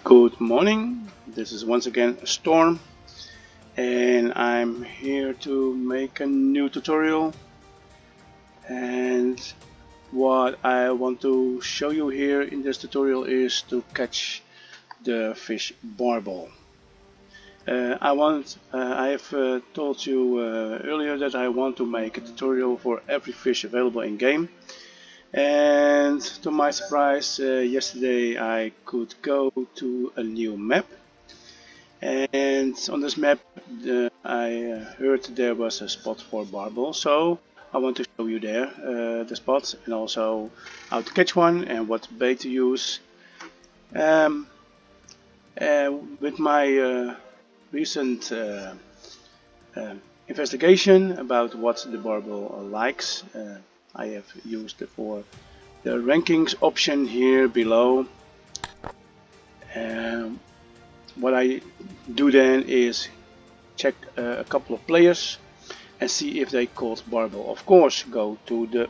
Good morning, this is once again Storm, and I'm here to make a new tutorial. And what I want to show you here in this tutorial is to catch the fish barbel. I have told you earlier that I want to make a tutorial for every fish available in game. And to my surprise, yesterday I could go to a new map. And on this map I heard there was a spot for barbel, so I want to show you there the spot and also how to catch one and what bait to use. Um, with my recent investigation about what the barbel likes, I have used for the rankings option here below. Um, what I do then is check a couple of players and see if they caught barbel. Of course, go to the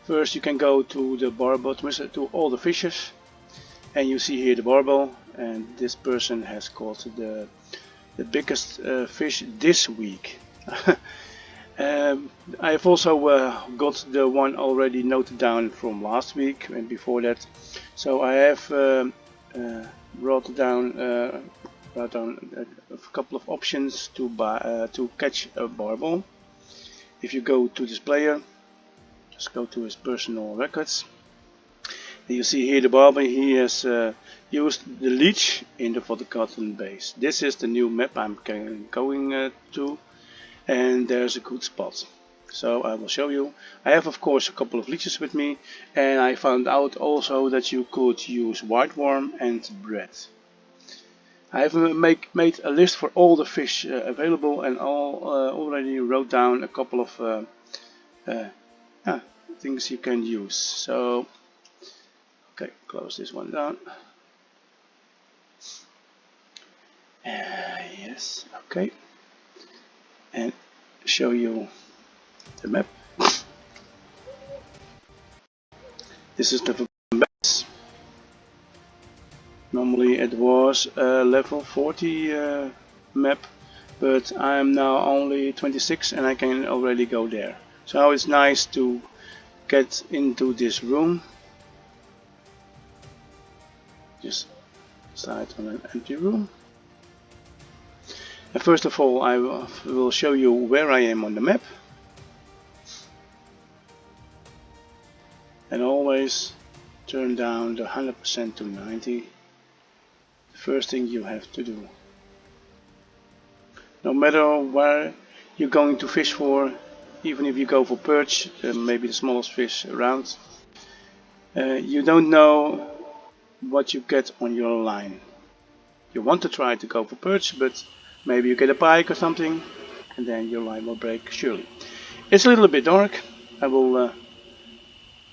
first. You can go to the Burbot to all the fishes, and you see here the barbel. And this person has caught the biggest fish this week. I have also got the one already noted down from last week and before that. So I have wrote down a couple of options to catch a barbel. If you go to this player, just go to his personal records. And you see here the barbel. He has used the leech for the cotton base. This is the new map I'm going to, and there's a good spot. So I will show you. I have of course a couple of leeches with me, and I found out also that you could use white worm and bread. I have made a list for all the fish available, and already wrote down a couple of things you can use. So, okay, close this one down. Yes, okay, and show you the map. This is the base. Normally it was a level 40 map, but I'm now only 26 and I can already go there. So it's nice to get into this room. Just start on an empty room. And first of all I will show you where I am on the map. And always turn down the 100% to 90. The first thing you have to do. No matter where you're going to fish for, even if you go for perch, maybe the smallest fish around, you don't know what you get on your line. You want to try to go for perch, but maybe you get a pike or something, and then your line will break surely. It's a little bit dark. I will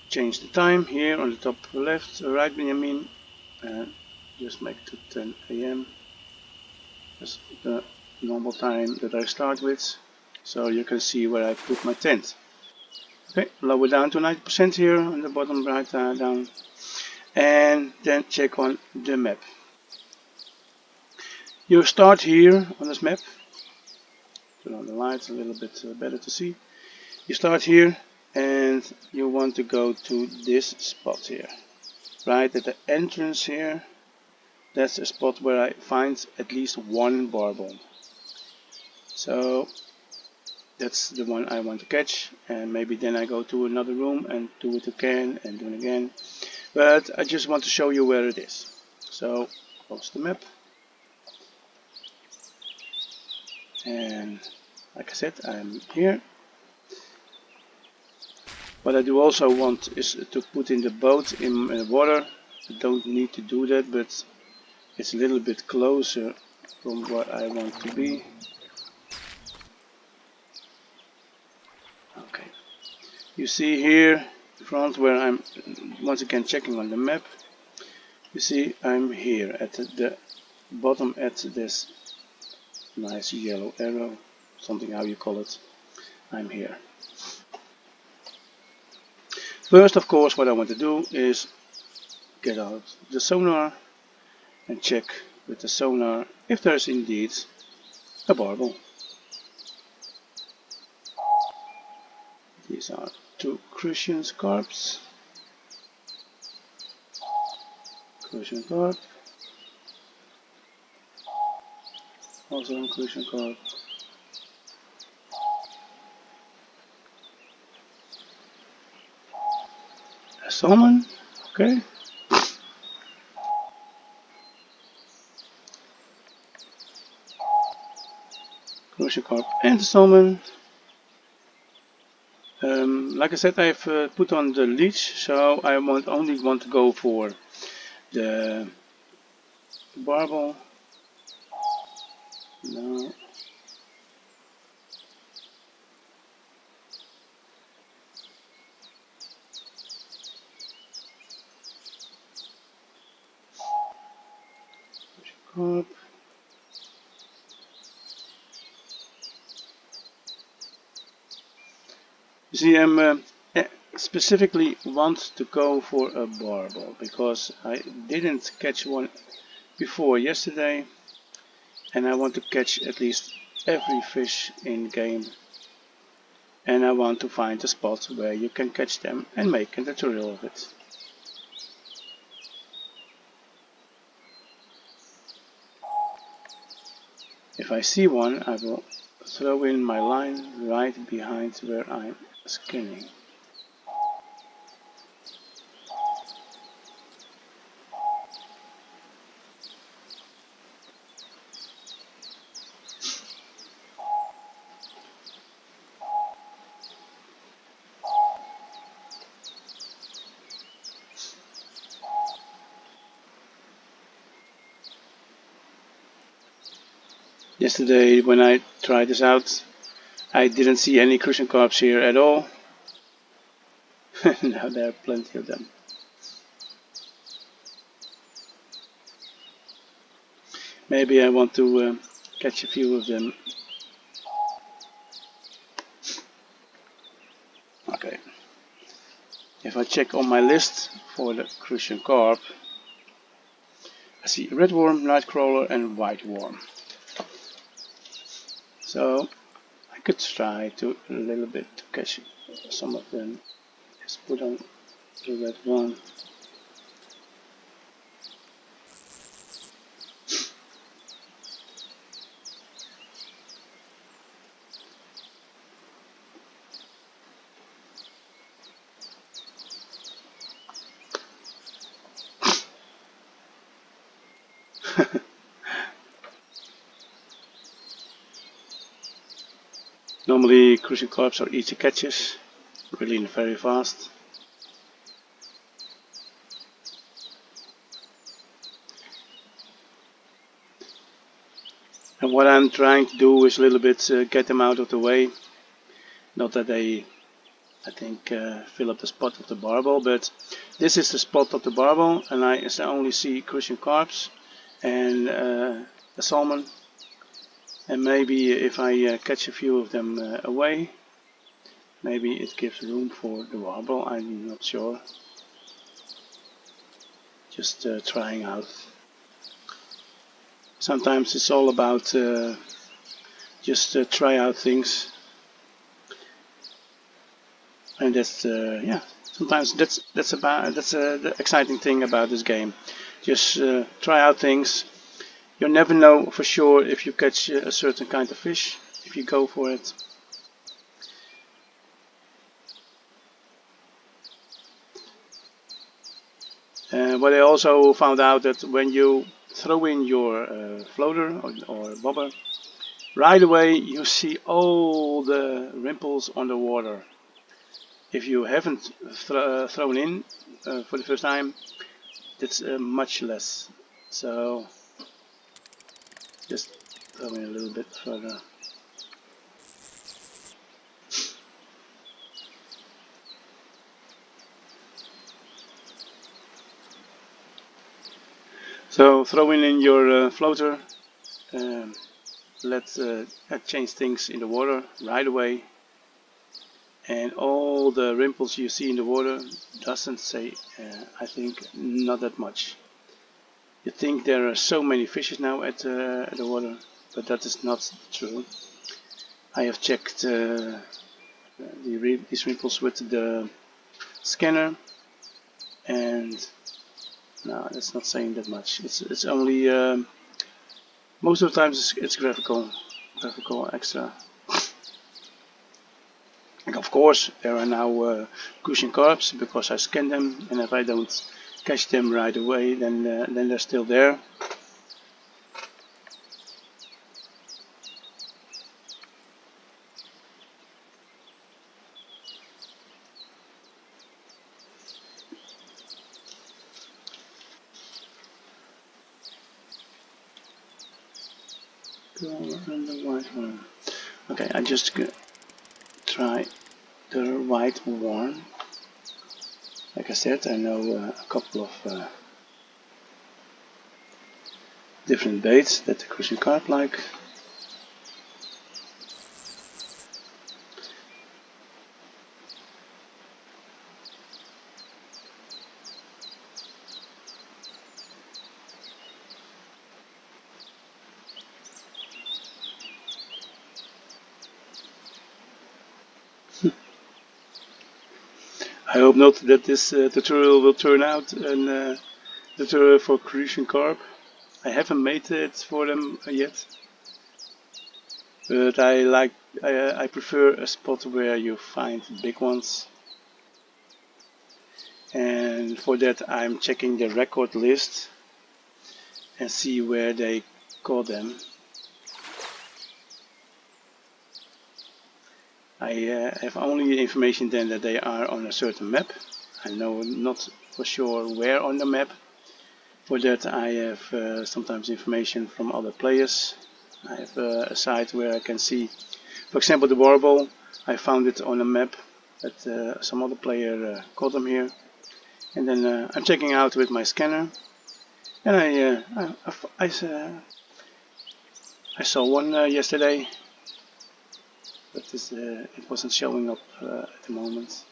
change the time here on the top left, right, Benjamin. Just make it to 10 AM. That's the normal time that I start with, so you can see where I put my tent. Okay, lower down to 90% here on the bottom right down, and then check on the map. You start here on this map. Turn on the lights a little bit better to see. You start here and you want to go to this spot here, right at the entrance here. That's a spot where I find at least one barbel. So that's the one I want to catch, and maybe then I go to another room and do it again and do it again. But I just want to show you where it is. So close the map. And like I said, I'm here. What I do also want is to put in the boat in the water. I don't need to do that, but it's a little bit closer from what I want to be. Okay. You see here in front where I'm once again checking on the map. You see I'm here at the bottom at this nice yellow arrow, something how you call it. I'm here. First, of course, what I want to do is get out the sonar and check with the sonar if there is indeed a barbel. These are two crucian carps. Crucian carp. Also a crucian carp. A salmon. Okay. Crucian carp and salmon. Like I said, I've put on the leech, so I only want to go for the barbel. No. Carp. You see, I'm specifically want to go for a barbel because I didn't catch one before yesterday, and I want to catch at least every fish in game, and I want to find a spot where you can catch them and make a tutorial of it. If I see one, I will throw in my line right behind where I'm skinning. Yesterday when I tried this out, I didn't see any crucian carps here at all. Now there are plenty of them. Maybe I want to catch a few of them. Okay. If I check on my list for the crucian carp, I see red worm, nightcrawler and white worm. So I could try to a little bit to catch some of them. Just put on the red one. Normally crucian carps are easy catches, really very fast. And what I'm trying to do is a little bit get them out of the way. Not that they, I think, fill up the spot of the barbel, but this is the spot of the barbel, and I only see crucian carps and a salmon. And maybe if I catch a few of them away, maybe it gives room for the barbel. I'm not sure. Just trying out. Sometimes it's all about just try out things, and that's yeah. Sometimes that's the exciting thing about this game. Just try out things. You never know for sure if you catch a certain kind of fish if you go for it. But I also found out that when you throw in your floater or bobber, right away you see all the ripples on the water. If you haven't thrown in for the first time, that's much less. So just throw in a little bit further. So throwing in your floater, let's change things in the water right away, and all the ripples you see in the water doesn't say, I think, not that much. You think there are so many fishes now at the water, but that is not true. I have checked these ripples with the scanner, and no, that's not saying that much. It's only most of the times it's graphical extra. And of course, there are now cushion carps because I scan them, and if I don't catch them right away, then they're still there. Okay, I just try the white worm. Like I said, I know a couple of different baits that the cruising carp like. I hope not that this tutorial will turn out a tutorial for cruising carp. I haven't made it for them yet, but I prefer a spot where you find big ones, and for that I'm checking the record list and see where they caught them. I have only information then that they are on a certain map. I know not for sure where on the map. For that I have sometimes information from other players. I have a site where I can see, for example, the Burbot. I found it on a map that some other player caught them here. And then I'm checking out with my scanner. And I saw one yesterday, but it wasn't showing up at the moment.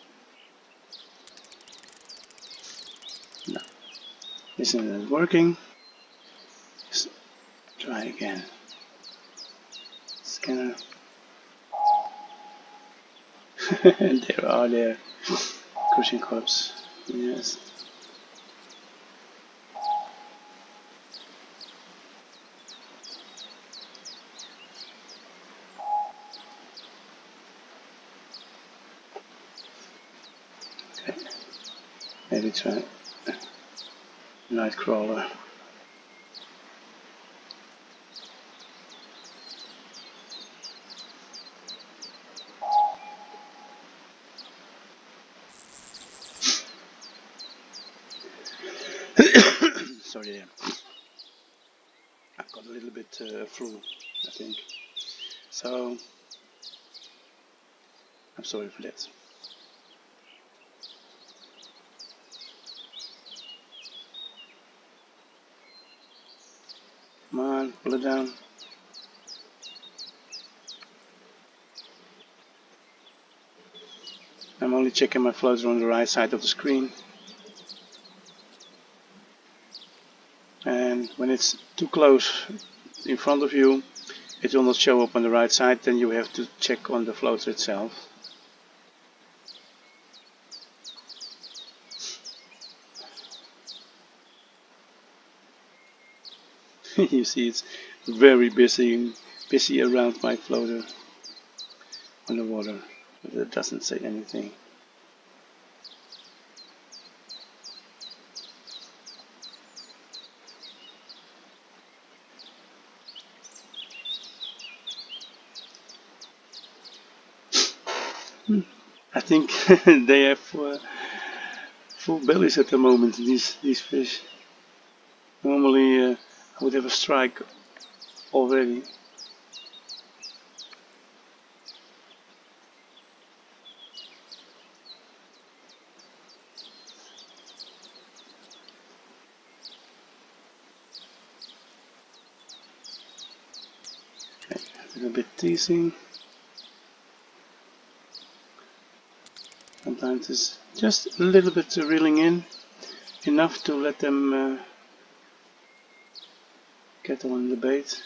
No, isn't working. Let's try again. Scanner. And there are their cruising carps. Yes. Okay. Maybe try night crawler. Sorry there. I've got a little bit flu, I think. So I'm sorry for that. Come on, pull it down. I'm only checking my floater on the right side of the screen. And when it's too close in front of you, it will not show up on the right side, then you have to check on the floater itself. You see it's very busy around my floater on the water, but it doesn't say anything. I think they have full bellies at the moment, these fish. Normally I would have a strike already. Okay, a little bit teasing. Sometimes it's just a little bit reeling in, enough to let them get on the bait.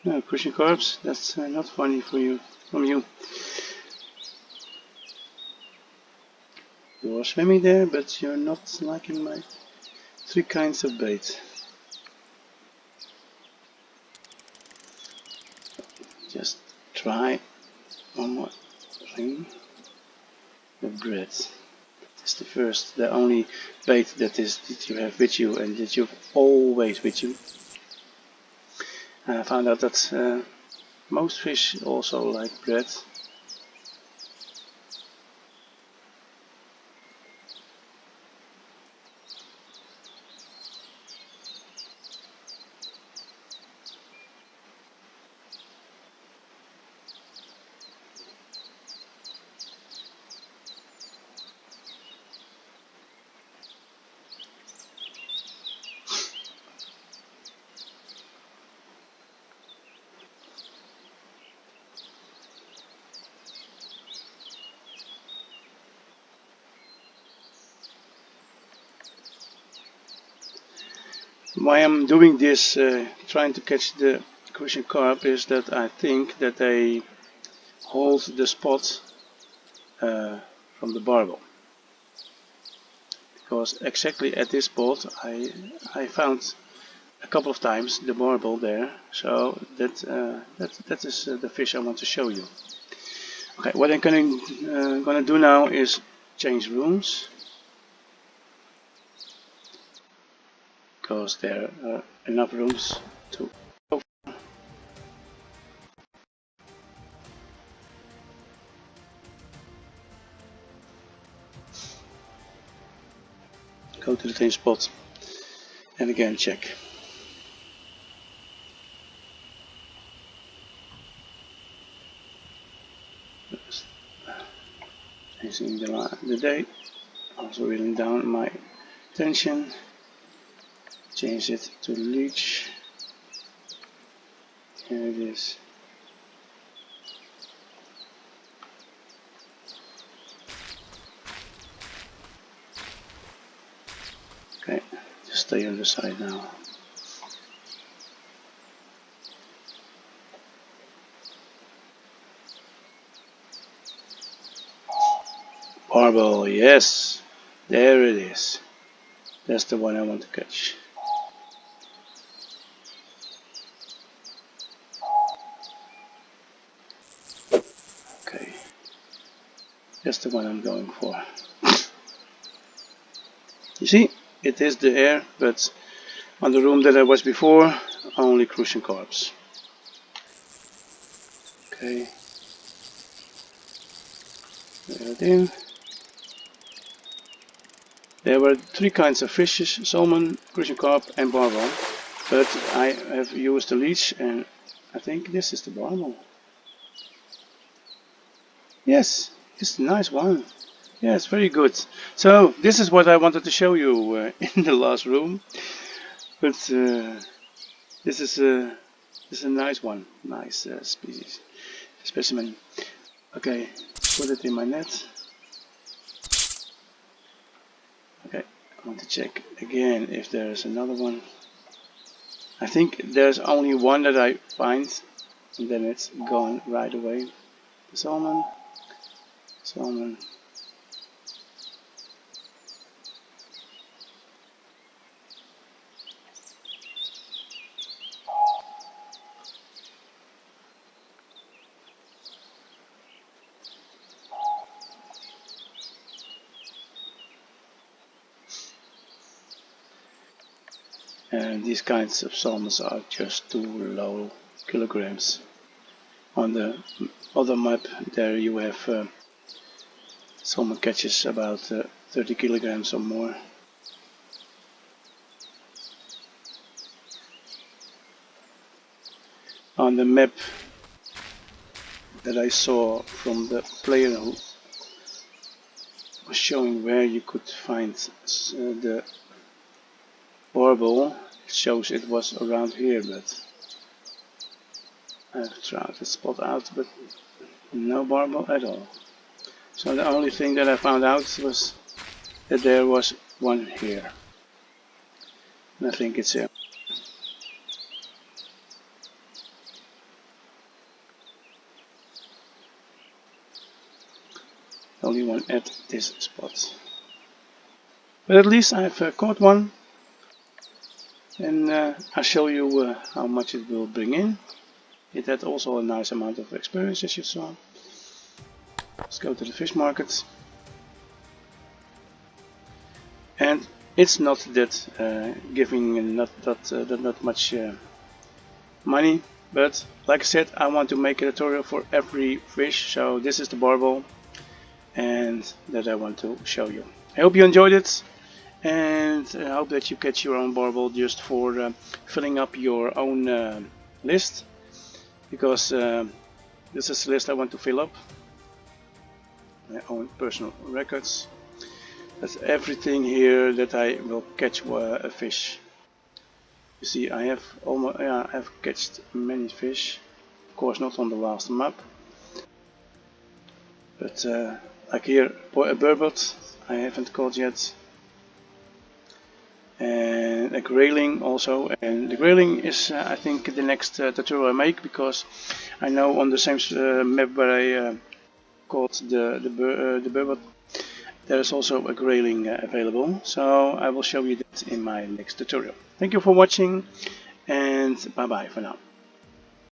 No, crushing corpse, that's not funny for you, from you. You are swimming there, but you're not liking my 3 kinds of bait. Just try one more thing. The bread. It's the only bait that you have with you and that you've always with you. I found out that most fish also like bread. Why I'm doing this, trying to catch the crucian carp, is that I think that they hold the spot from the barbel. Because exactly at this spot I found a couple of times the barbel there, so that is the fish I want to show you. Okay, what I'm gonna do now is change rooms, because there are enough rooms to go to the same spot and again check. Changing the day, also reeling down my tension, change it to leech. Here it is. Okay, just stay on the side now. Barbel, yes, there it is. That's the one I want to catch. Okay, that's the one I'm going for. You see, it is the air, but on the room that I was before, only crucian carps. Okay, there it in. There were 3 kinds of fishes: salmon, crucian carp and barbel, but I have used the leech and I think this is the barbel. Yes, it's a nice one. Yes, very good. So this is what I wanted to show you in the last room, but this is a nice one, nice species, specimen. Okay, put it in my net. Okay, I want to check again if there is another one. I think there's only one that I find, and then it's gone right away. Salmon, salmon. And these kinds of salmons are just too low kilograms. On the other map there you have salmon catches about 30 kilograms or more. On the map that I saw from the player was showing where you could find the Burbot. It shows it was around here, but I've tried to spot out, but no Burbot at all. So the only thing that I found out was that there was one here. And I think it's only one at this spot. But at least I've caught one, and I'll show you how much it will bring in. It had also a nice amount of experience, as you saw. Let's go to the fish market. And it's not that giving not much money, but like I said, I want to make a tutorial for every fish. So this is the Burbot, and that I want to show you. I hope you enjoyed it, and I hope that you catch your own Burbot just for filling up your own list, because this is the list I want to fill up. My own personal records. That's everything here that I will catch a fish. You see, I have almost I've catched many fish. Of course, not on the last map, but like here, a burbot I haven't caught yet, and a grayling also. And the grayling is I think the next tutorial I make, because I know on the same map where I caught the burbot, there is also a grayling available, so I will show you that in my next tutorial. Thank you for watching, and bye bye for now.